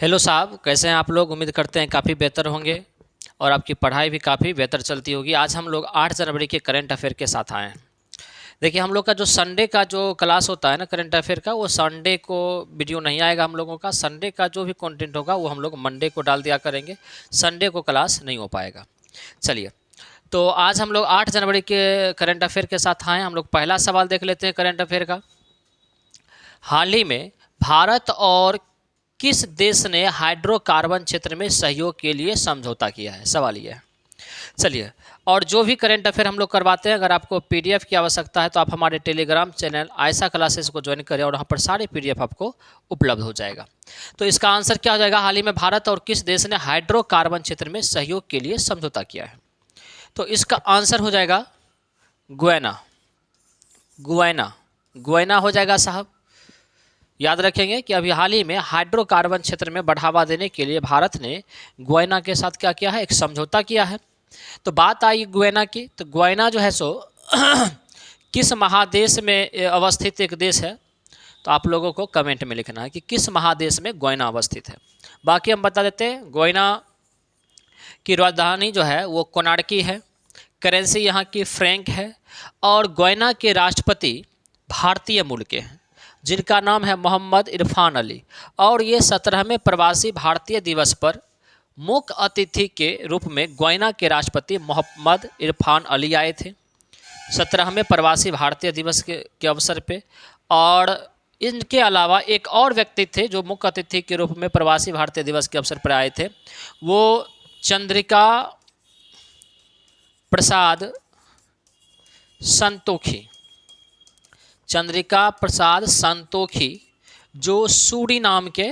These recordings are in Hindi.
हेलो साहब, कैसे हैं आप लोग। उम्मीद करते हैं काफ़ी बेहतर होंगे और आपकी पढ़ाई भी काफ़ी बेहतर चलती होगी। आज हम लोग 8 जनवरी के करंट अफेयर के साथ आए हैं। देखिए, हम लोग का जो संडे का जो क्लास होता है ना करंट अफेयर का, वो संडे को वीडियो नहीं आएगा हम लोगों का। संडे का जो भी कंटेंट होगा वो हम लोग मंडे को डाल दिया करेंगे। संडे को क्लास नहीं हो पाएगा। चलिए, तो आज हम लोग 8 जनवरी के करंट अफेयर के साथ आए हैं। हम लोग पहला सवाल देख लेते हैं करंट अफेयर का। हाल ही में भारत और किस देश ने हाइड्रोकार्बन क्षेत्र में सहयोग के लिए समझौता किया है, सवाल ये है। चलिए, और जो भी करंट अफेयर हम लोग करवाते हैं, अगर आपको पीडीएफ की आवश्यकता है तो आप हमारे टेलीग्राम चैनल आयशा क्लासेस को ज्वाइन करें और वहाँ पर सारे पीडीएफ आपको उपलब्ध हो जाएगा। तो इसका आंसर क्या हो जाएगा, हाल ही में भारत और किस देश ने हाइड्रोकार्बन क्षेत्र में सहयोग के लिए समझौता किया है। तो इसका आंसर हो जाएगा गुयाना। गुयाना गुयाना हो जाएगा साहब। याद रखेंगे कि अभी हाल ही में हाइड्रोकार्बन क्षेत्र में बढ़ावा देने के लिए भारत ने गुयाना के साथ क्या किया है, एक समझौता किया है। तो बात आई गुयाना की, तो गुयाना जो है सो किस महादेश में अवस्थित एक देश है। तो आप लोगों को कमेंट में लिखना है कि किस महादेश में गुयाना अवस्थित है। बाकी हम बता देते हैं, गुयाना की राजधानी जो है वो कोनार्की है। करेंसी यहाँ की फ्रैंक है और गुयाना के राष्ट्रपति भारतीय मूल के हैं जिनका नाम है मोहम्मद इरफान अली। और ये 17वें प्रवासी भारतीय दिवस पर मुख्य अतिथि के रूप में गुयाना के राष्ट्रपति मोहम्मद इरफान अली आए थे 17वें प्रवासी भारतीय दिवस के अवसर पे। और इनके अलावा एक और व्यक्ति थे जो मुख्य अतिथि के रूप में प्रवासी भारतीय दिवस के अवसर पर आए थे, वो चंद्रिका प्रसाद संतोखी। चंद्रिका प्रसाद संतोखी जो सूरीनाम के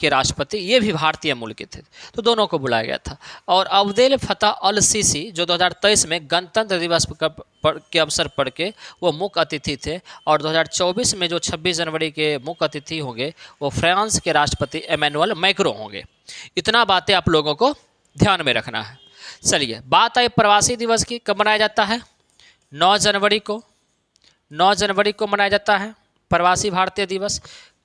राष्ट्रपति, ये भी भारतीय मूल के थे, तो दोनों को बुलाया गया था। और अब्देल फतह अल सीसी जो 2023 में गणतंत्र दिवस के अवसर पर के वो मुख्य अतिथि थे। और 2024 में जो 26 जनवरी के मुख्य अतिथि होंगे वो फ्रांस के राष्ट्रपति एमेनुअल मैक्रों होंगे। इतना बातें आप लोगों को ध्यान में रखना है। चलिए, बात आई प्रवासी दिवस की। कब मनाया जाता है, 9 जनवरी को। 9 जनवरी को मनाया जाता है प्रवासी भारतीय दिवस।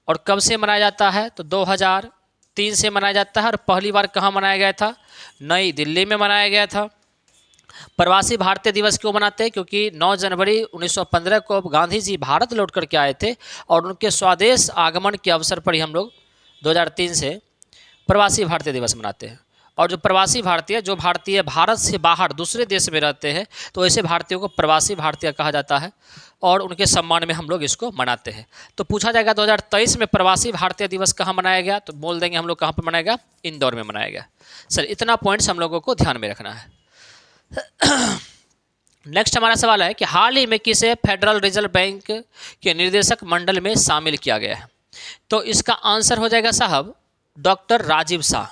और कब से मनाया जाता है, तो 2003 से मनाया जाता है। और पहली बार कहाँ मनाया गया था, नई दिल्ली में मनाया गया था। प्रवासी भारतीय दिवस क्यों मनाते हैं, क्योंकि 9 जनवरी 1915 को गांधी जी भारत लौट करके आए थे और उनके स्वदेश आगमन के अवसर पर ही हम लोग 2003 से प्रवासी भारतीय दिवस मनाते हैं। और जो प्रवासी भारतीय, जो भारतीय भारत से बाहर दूसरे देश में रहते हैं, तो ऐसे भारतीयों को प्रवासी भारतीय कहा जाता है और उनके सम्मान में हम लोग इसको मनाते हैं। तो पूछा जाएगा 2023 में प्रवासी भारतीय दिवस कहाँ मनाया गया, तो बोल देंगे हम लोग कहाँ पर मनाया गया, इंदौर में मनाया गया। सर, इतना पॉइंट्स हम लोगों को ध्यान में रखना है। नेक्स्ट हमारा सवाल है कि हाल ही में किसे फेडरल रिजर्व बैंक के निर्देशक मंडल में शामिल किया गया है। तो इसका आंसर हो जाएगा साहब डॉक्टर राजीव शाह।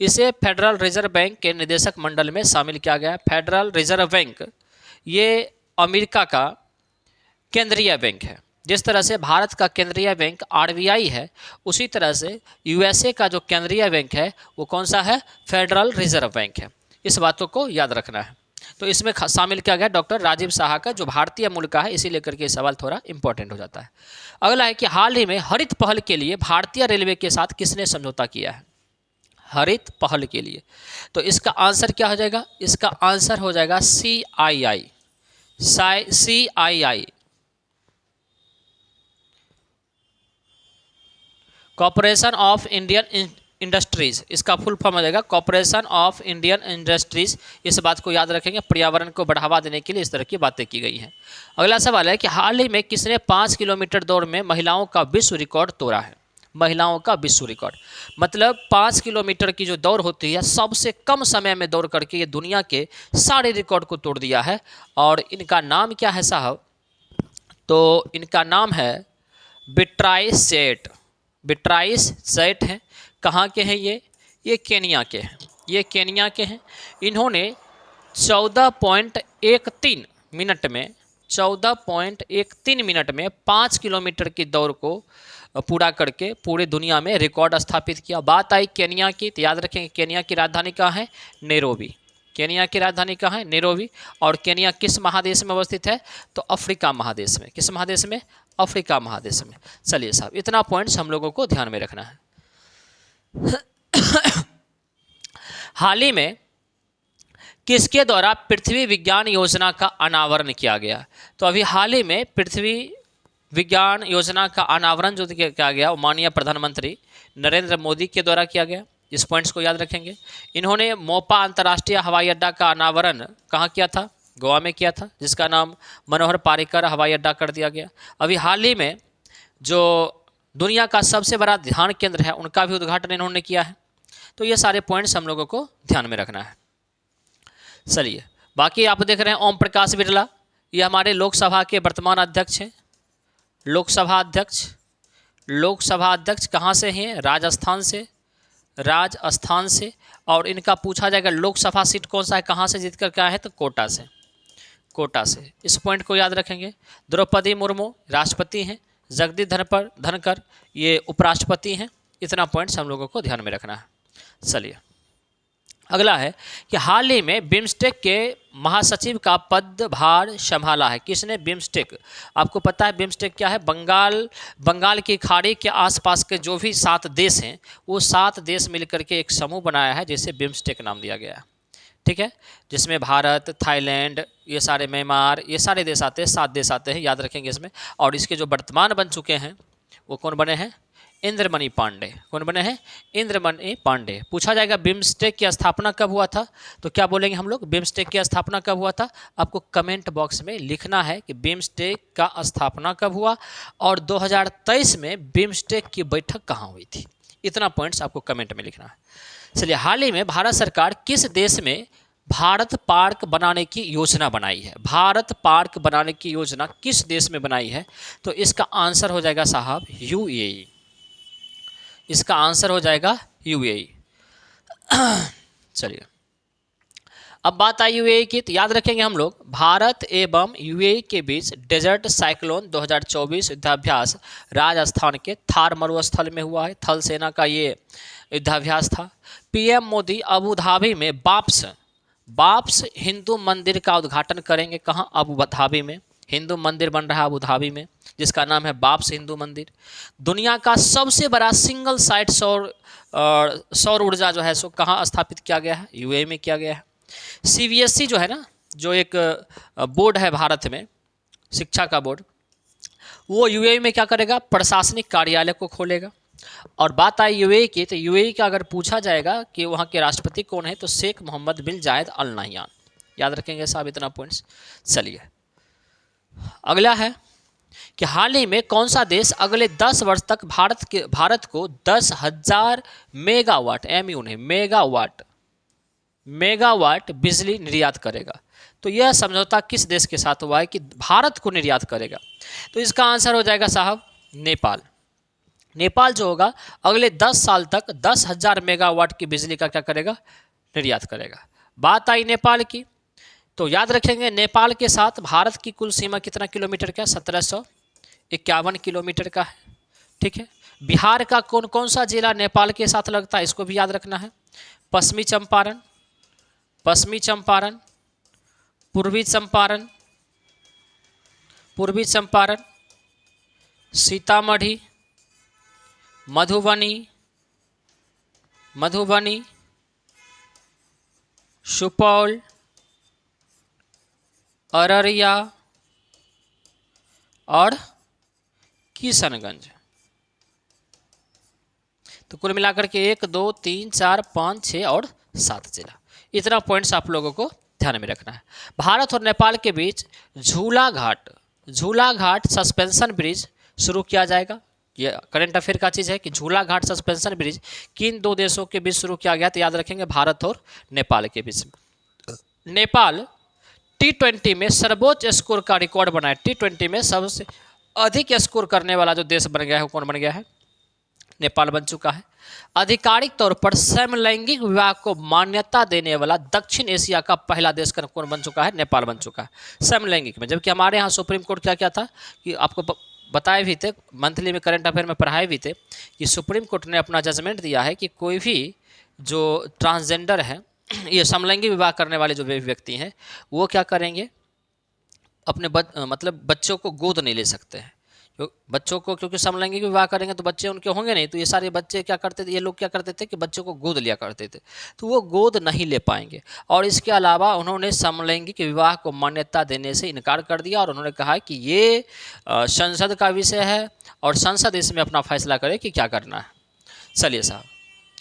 इसे फेडरल रिजर्व बैंक के निदेशक मंडल में शामिल किया गया है। फेडरल रिजर्व बैंक ये अमेरिका का केंद्रीय बैंक है। जिस तरह से भारत का केंद्रीय बैंक आरबीआई है, उसी तरह से यूएसए का जो केंद्रीय बैंक है वो कौन सा है, फेडरल रिजर्व बैंक है। इस बातों को याद रखना है। तो इसमें शामिल किया गया डॉक्टर राजीव शाह का, जो भारतीय मूल का है, इसी लेकर के सवाल थोड़ा इंपॉर्टेंट हो जाता है। अगला है कि हाल ही में हरित पहल के लिए भारतीय रेलवे के साथ किसने समझौता किया है, हरित पहल के लिए। तो इसका आंसर क्या हो जाएगा, इसका आंसर हो जाएगा CII। Corporation of Indian industries, इसका फुल फॉर्म हो जाएगा कॉर्पोरेशन ऑफ इंडियन इंडस्ट्रीज। इस बात को याद रखेंगे, पर्यावरण को बढ़ावा देने के लिए इस तरह की बातें की गई हैं। अगला सवाल है कि हाल ही में किसने 5 किलोमीटर दौड़ में महिलाओं का विश्व रिकॉर्ड तोड़ा है। महिलाओं का विश्व रिकॉर्ड मतलब 5 किलोमीटर की जो दौड़ होती है, सबसे कम समय में दौड़ करके ये दुनिया के सारे रिकॉर्ड को तोड़ दिया है। और इनका नाम क्या है साहब, तो इनका नाम है बिट्राइस सेट। बिट्राइस सेट हैं। कहाँ के हैं ये केनिया के हैं। ये केनिया के हैं। इन्होंने 14.13 मिनट में 5 किलोमीटर की दौड़ को पूरा करके पूरे दुनिया में रिकॉर्ड स्थापित किया। बात आई केनिया की, तो याद रखेंगे केनिया की राजधानी कहाँ है, नैरोबी। केनिया की राजधानी कहाँ है, नैरोबी। और केनिया किस महादेश में अवस्थित है, तो अफ्रीका महादेश में। किस महादेश में, अफ्रीका महादेश में। चलिए साहब, इतना पॉइंट्स हम लोगों को ध्यान में रखना है। हाल ही में किसके द्वारा पृथ्वी विज्ञान योजना का अनावरण किया गया? तो अभी हाल ही में पृथ्वी विज्ञान योजना का अनावरण जो किया गया वो माननीय प्रधानमंत्री नरेंद्र मोदी के द्वारा किया गया। इस पॉइंट्स को याद रखेंगे। इन्होंने मोपा अंतर्राष्ट्रीय हवाई अड्डा का अनावरण कहाँ किया था? गोवा में किया था, जिसका नाम मनोहर पारिकर हवाई अड्डा कर दिया गया। अभी हाल ही में जो दुनिया का सबसे बड़ा ध्यान केंद्र है उनका भी उद्घाटन इन्होंने किया है। तो ये सारे पॉइंट्स हम लोगों को ध्यान में रखना है। चलिए, बाकी आप देख रहे हैं ओम प्रकाश बिरला, ये हमारे लोकसभा के वर्तमान अध्यक्ष हैं। लोकसभा अध्यक्ष कहाँ से हैं? राजस्थान से। और इनका पूछा जाएगा लोकसभा सीट कौन सा है, कहाँ से जीत कर के आए हैं? तो कोटा से। इस पॉइंट को याद रखेंगे। द्रौपदी मुर्मू राष्ट्रपति हैं, जगदीप धनखड़ ये उपराष्ट्रपति हैं। इतना पॉइंट्स हम लोगों को ध्यान में रखना है। चलिए, अगला है कि हाल ही में बिम्स्टेक के महासचिव का पदभार संभाला है किसने? बिम्स्टेक, आपको पता है बिम्स्टेक क्या है? बंगाल की खाड़ी के आसपास के जो भी 7 देश हैं वो 7 देश मिलकर के एक समूह बनाया है जिसे बिम्स्टेक नाम दिया गया है। ठीक है, जिसमें भारत, थाईलैंड, ये सारे म्यांमार, ये सारे देश आते हैं, 7 देश आते हैं, याद रखेंगे इसमें। और इसके जो वर्तमान बन चुके हैं वो कौन बने हैं? इंद्रमणि पांडे। कौन बने हैं? इंद्रमणि पांडे। पूछा जाएगा बिम्स्टेक की स्थापना कब हुआ था, तो क्या बोलेंगे हम लोग? बिम्स्टेक की स्थापना कब हुआ था? आपको कमेंट बॉक्स में लिखना है कि बिम्स्टेक का स्थापना कब हुआ और 2023 में बिम्स्टेक की बैठक कहाँ हुई थी। इतना पॉइंट्स आपको कमेंट में लिखना है। चलिए, हाल ही में भारत सरकार किस देश में भारत पार्क बनाने की योजना बनाई है? भारत पार्क बनाने की योजना किस देश में बनाई है? तो इसका आंसर हो जाएगा साहब यूएई। इसका आंसर हो जाएगा यूएई। चलिए, अब बात आई यूएई की, तो याद रखेंगे हम लोग भारत एवं यूएई के बीच डेजर्ट साइक्लोन 2024 युद्धाभ्यास राजस्थान के थार मरुस्थल में हुआ है। थल सेना का ये युद्धाभ्यास था। पीएम मोदी अबू धाबी में बाप्स हिंदू मंदिर का उद्घाटन करेंगे। कहाँ? अबू धाबी में हिंदू मंदिर बन रहा है अबू धाबी में, जिसका नाम है बाप्स हिंदू मंदिर। दुनिया का सबसे बड़ा सिंगल साइट सौर ऊर्जा जो है सो कहाँ स्थापित किया गया है? यूएई में किया गया है। सीबीएसई जो है ना, जो एक बोर्ड है भारत में, शिक्षा का बोर्ड, वो यूएई में क्या करेगा? प्रशासनिक कार्यालय को खोलेगा। और बात आई यूएई की, तो यूएई का अगर पूछा जाएगा कि वहाँ के राष्ट्रपति कौन है, तो शेख मोहम्मद बिन जायद अल नहयान। याद रखेंगे साहब इतना पॉइंट्स। चलिए, अगला है कि हाल ही में कौन सा देश अगले 10 वर्ष तक भारत को 10,000 मेगावाट, एमयू नहीं मेगावाट बिजली निर्यात करेगा? तो यह समझौता किस देश के साथ हुआ है कि भारत को निर्यात करेगा? तो इसका आंसर हो जाएगा साहब नेपाल जो होगा अगले 10 साल तक 10,000 मेगावाट की बिजली का क्या करेगा? निर्यात करेगा। बात आई नेपाल की, तो याद रखेंगे नेपाल के साथ भारत की कुल सीमा कितना किलोमीटर का? 1751 किलोमीटर का है। ठीक है, बिहार का कौन कौन सा जिला नेपाल के साथ लगता है, इसको भी याद रखना है। पश्चिमी चंपारण, पूर्वी चंपारण, सीतामढ़ी, मधुबनी, सुपौल, अररिया और किशनगंज। तो कुल मिलाकर के 1, 2, 3, 4, 5, 6 और 7 जिला। इतना पॉइंट्स आप लोगों को ध्यान में रखना है। भारत और नेपाल के बीच झूला घाट सस्पेंशन ब्रिज शुरू किया जाएगा। ये करंट अफेयर का चीज़ है कि झूला घाट सस्पेंशन ब्रिज किन 2 देशों के बीच शुरू किया गया? तो याद रखेंगे भारत और नेपाल के बीच। नेपाल T20 में सर्वोच्च स्कोर का रिकॉर्ड बनाया। T20 में सबसे अधिक स्कोर करने वाला जो देश बन गया है वो कौन बन गया है? नेपाल बन चुका है। आधिकारिक तौर पर समलैंगिक विवाह को मान्यता देने वाला दक्षिण एशिया का पहला देश कौन बन चुका है? नेपाल बन चुका है समलैंगिक में। जबकि हमारे यहाँ सुप्रीम कोर्ट क्या था कि आपको बताए भी थे, मंथली में करंट अफेयर में पढ़ाए भी थे कि सुप्रीम कोर्ट ने अपना जजमेंट दिया है कि कोई भी जो ट्रांसजेंडर है, ये समलैंगिक विवाह करने वाले जो व्यक्ति हैं, वो क्या करेंगे? अपने मतलब बच्चों को गोद नहीं ले सकते हैं, बच्चों को क्योंकि समलैंगिक विवाह करेंगे तो बच्चे उनके होंगे नहीं, तो ये सारे बच्चे क्या करते थे, ये लोग क्या करते थे कि बच्चों को गोद लिया करते थे, तो वो गोद नहीं ले पाएंगे। और इसके अलावा उन्होंने समलैंगिक विवाह को मान्यता देने से इनकार कर दिया और उन्होंने कहा कि ये संसद का विषय है और संसद इसमें अपना फैसला करे कि क्या करना है। चलिए साहब,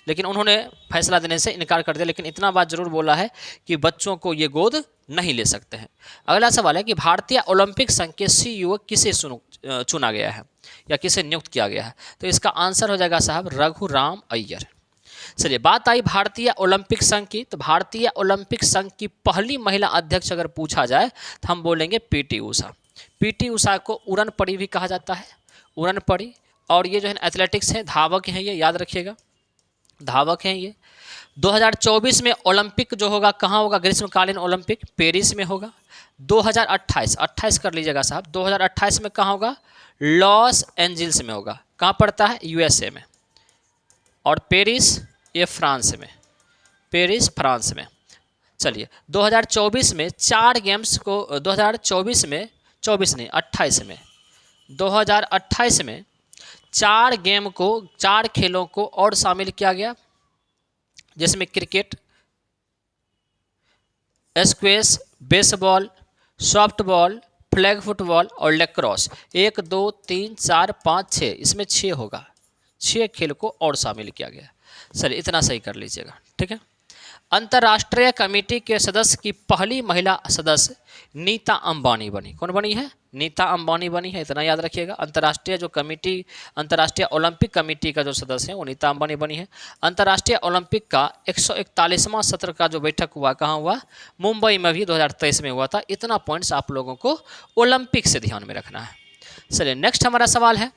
लेकिन उन्होंने फैसला देने से इनकार कर दिया, लेकिन इतना बात जरूर बोला है कि बच्चों को ये गोद नहीं ले सकते हैं। अगला सवाल है कि भारतीय ओलंपिक संघ के सीईओ किसे चुना गया है या किसे नियुक्त किया गया है, तो इसका आंसर हो जाएगा साहब रघुराम अय्यर। चलिए, बात आई भारतीय ओलंपिक संघ की, तो भारतीय ओलंपिक संघ की पहली महिला अध्यक्ष अगर पूछा जाए तो हम बोलेंगे पीटी उषा। पीटी उषा को उड़न पड़ी भी कहा जाता है, उड़न पड़ी। और ये जो है एथलेटिक्स है, धावक हैं, ये याद रखिएगा, धावक हैं ये। 2024 में ओलंपिक जो होगा कहाँ होगा, ग्रीष्मकालीन ओलंपिक पेरिस में होगा। 2028 कर लीजिएगा साहब, 2028 में कहाँ होगा, लॉस एंजल्स में होगा। कहाँ पड़ता है, यूएसए में। और पेरिस ये फ्रांस में, पेरिस फ्रांस में। चलिए, 2024 में 4 गेम्स को 2024 में 24 नहीं 28 में 2028 में 4 गेम को 4 खेलों को और शामिल किया गया, जिसमें cricket, squash, baseball, softball, flag football और लेक्रॉस। 1 2 3 4 5 6, इसमें 6 होगा, 6 खेल को और शामिल किया गया। चलिए, इतना सही कर लीजिएगा, ठीक है। अंतर्राष्ट्रीय कमेटी के सदस्य की पहली महिला सदस्य नीता अंबानी बनी। कौन बनी है, नीता अंबानी बनी है, इतना याद रखिएगा। अंतर्राष्ट्रीय जो कमेटी, अंतर्राष्ट्रीय ओलंपिक कमेटी का जो सदस्य है वो नीता अंबानी बनी है। अंतर्राष्ट्रीय ओलंपिक का 141वां सत्र का जो बैठक हुआ कहाँ हुआ, मुंबई में भी 2023 में हुआ था। इतना पॉइंट्स आप लोगों को ओलंपिक से ध्यान में रखना है। चलिए, नेक्स्ट हमारा सवाल है,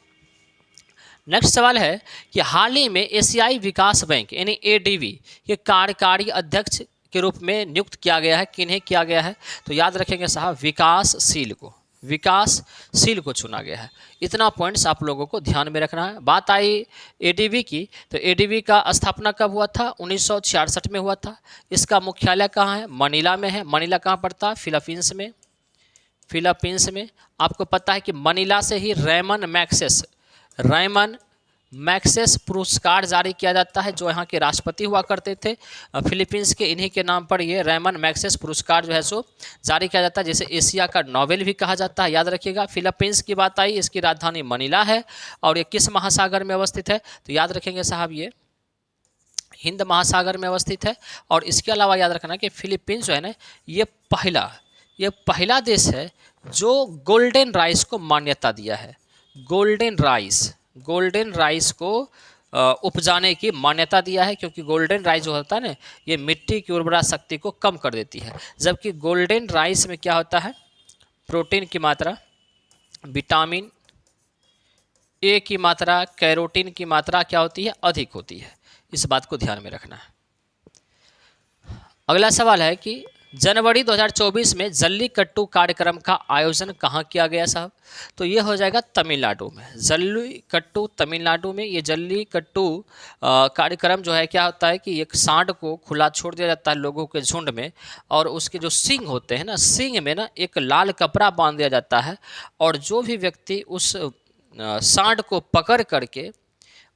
नेक्स्ट सवाल है कि हाल ही में एशियाई विकास बैंक यानी एडीबी के कार्यकारी अध्यक्ष के रूप में नियुक्त किया गया है, किन्हें किया गया है, तो याद रखेंगे साहब विकासशील को, विकासशील को चुना गया है। इतना पॉइंट्स आप लोगों को ध्यान में रखना है। बात आई एडीबी की, तो एडीबी का स्थापना कब हुआ था, 1966 में हुआ था। इसका मुख्यालय कहाँ है, मनीला में है। मनीला कहाँ पड़ता है, फिलीपींस में, फिलीपींस में। आपको पता है कि मनीला से ही रेमन मैक्सेस पुरस्कार जारी किया जाता है, जो यहाँ के राष्ट्रपति हुआ करते थे फिलीपींस के। इन्हीं के नाम पर ये रेमन मैक्सेस पुरस्कार जो है सो जारी किया जाता है, जिसे एशिया का नोबेल भी कहा जाता है। याद रखिएगा, फिलीपींस की बात आई, इसकी राजधानी मनीला है और ये किस महासागर में अवस्थित है, तो याद रखेंगे साहब ये हिंद महासागर में अवस्थित है। और इसके अलावा याद रखना कि फिलीपींस जो है ना, ये पहला देश है जो गोल्डन राइस को मान्यता दिया है। गोल्डन राइस को उपजाने की मान्यता दिया है, क्योंकि गोल्डन राइस जो होता है ना, ये मिट्टी की उर्वरा शक्ति को कम कर देती है। जबकि गोल्डन राइस में क्या होता है, प्रोटीन की मात्रा, विटामिन ए की मात्रा, कैरोटीन की मात्रा क्या होती है, अधिक होती है। इस बात को ध्यान में रखना है। अगला सवाल है कि जनवरी 2024 में जल्लीकट्टू कार्यक्रम का आयोजन कहाँ किया गया साहब, तो ये हो जाएगा तमिलनाडु में। जल्लीकट्टू तमिलनाडु में। ये जल्लीकट्टू कार्यक्रम जो है, क्या होता है कि एक सांड को खुला छोड़ दिया जाता है लोगों के झुंड में, और उसके जो सींग होते हैं ना, सींग में ना एक लाल कपड़ा बांध दिया जाता है, और जो भी व्यक्ति उस सांड को पकड़ करके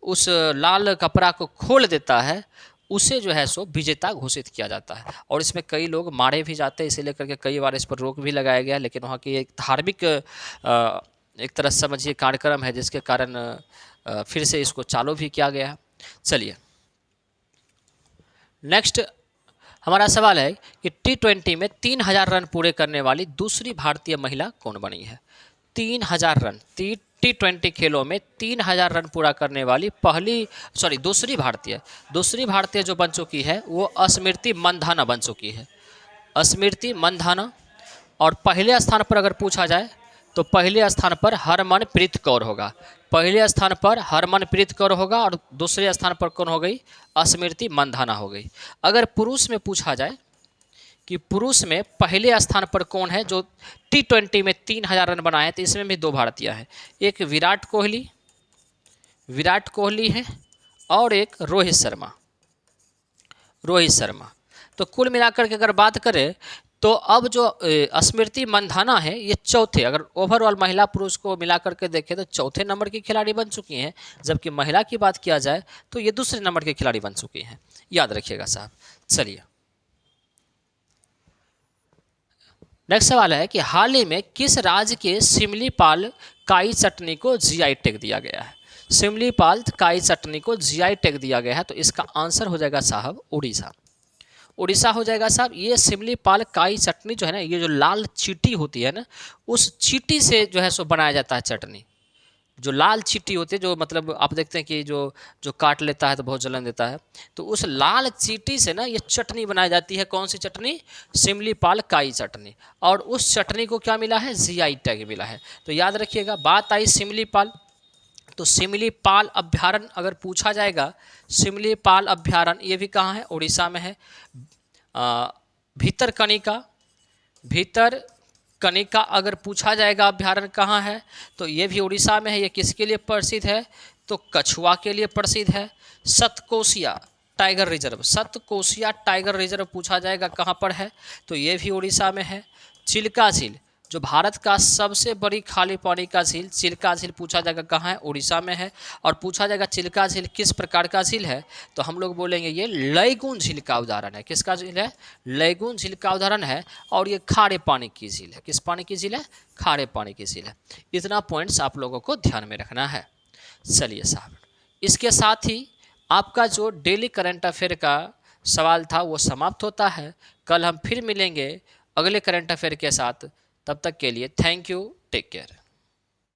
उस लाल कपड़ा को खोल देता है, उसे जो है सो विजेता घोषित किया जाता है। और इसमें कई लोग मारे भी जाते हैं, इसे लेकर के कई बार इस पर रोक भी लगाया गया, लेकिन वहाँ की एक धार्मिक एक तरह से समझिए कार्यक्रम है, जिसके कारण फिर से इसको चालू भी किया गया। चलिए, नेक्स्ट हमारा सवाल है कि T20 में 3000 रन पूरे करने वाली दूसरी भारतीय महिला कौन बनी है। 3000 रन, T20 खेलों में 3000 रन पूरा करने वाली दूसरी भारतीय जो बन चुकी है वो स्मृति मंधाना बन चुकी है, स्मृति मंधाना। और पहले स्थान पर अगर पूछा जाए तो पहले स्थान पर हरमनप्रीत कौर होगा, पहले स्थान पर हरमनप्रीत कौर होगा, और दूसरे स्थान पर कौन हो गई, स्मृति मंधाना हो गई। अगर पुरुष में पूछा जाए कि पुरुष में पहले स्थान पर कौन है जो T20 में 3000 रन बनाए, तो इसमें भी 2 भारतीय हैं, एक विराट कोहली है और एक रोहित शर्मा। तो कुल मिलाकर के अगर बात करें तो अब जो स्मृति मंधाना है ये चौथे, अगर ओवरऑल महिला पुरुष को मिला करके देखें तो चौथे नंबर की खिलाड़ी बन चुकी हैं, जबकि महिला की बात किया जाए तो ये दूसरे नंबर के खिलाड़ी बन चुकी हैं, याद रखिएगा साहब। चलिए नेक्स्ट सवाल है कि हाल ही में किस राज्य के सिमलीपाल काई चटनी को जीआई टैग दिया गया है। सिमलीपाल काई चटनी को जीआई टैग दिया गया है, तो इसका आंसर हो जाएगा साहब उड़ीसा। उड़ीसा हो जाएगा साहब। ये सिमलीपाल काई चटनी जो है ना, ये जो लाल चींटी होती है ना, उस चींटी से जो है सो बनाया जाता है चटनी। जो लाल चींटी होती है, जो मतलब आप देखते हैं कि जो जो काट लेता है तो बहुत जलन देता है, तो उस लाल चींटी से ना ये चटनी बनाई जाती है। कौन सी चटनी? सिमलीपाल काई चटनी। और उस चटनी को क्या मिला है? जीआई टैग मिला है। तो याद रखिएगा, बात आई सिमलीपाल, तो सिमलीपाल अभ्यारण्य अगर पूछा जाएगा, सिमलीपाल अभ्यारण्य ये भी कहाँ है? उड़ीसा में है। भीतरकनिका, भीतरकनिका अगर पूछा जाएगा अभ्यारण्य कहाँ है, तो ये भी उड़ीसा में है। ये किसके लिए प्रसिद्ध है? तो कछुआ के लिए प्रसिद्ध है। Satkosia tiger reserve, Satkosia tiger reserve पूछा जाएगा कहाँ पर है, तो ये भी उड़ीसा में है। चिल्का झील, जो भारत का सबसे बड़ी खाली पानी का झील, चिल्का झील पूछा जाएगा कहाँ है? उड़ीसा में है। और पूछा जाएगा चिल्का झील किस प्रकार का झील है, तो हम लोग बोलेंगे ये लैगून झील का उदाहरण है। किसका झील है? लैगून झील का उदाहरण है। और ये खारे पानी की झील है। किस पानी की झील है? खारे पानी की झील है। इतना पॉइंट्स आप लोगों को ध्यान में रखना है। चलिए साहब, इसके साथ ही आपका जो डेली करंट अफेयर का सवाल था वो समाप्त होता है। कल हम फिर मिलेंगे अगले करंट अफेयर के साथ। तब तक के लिए थैंक यू, टेक केयर।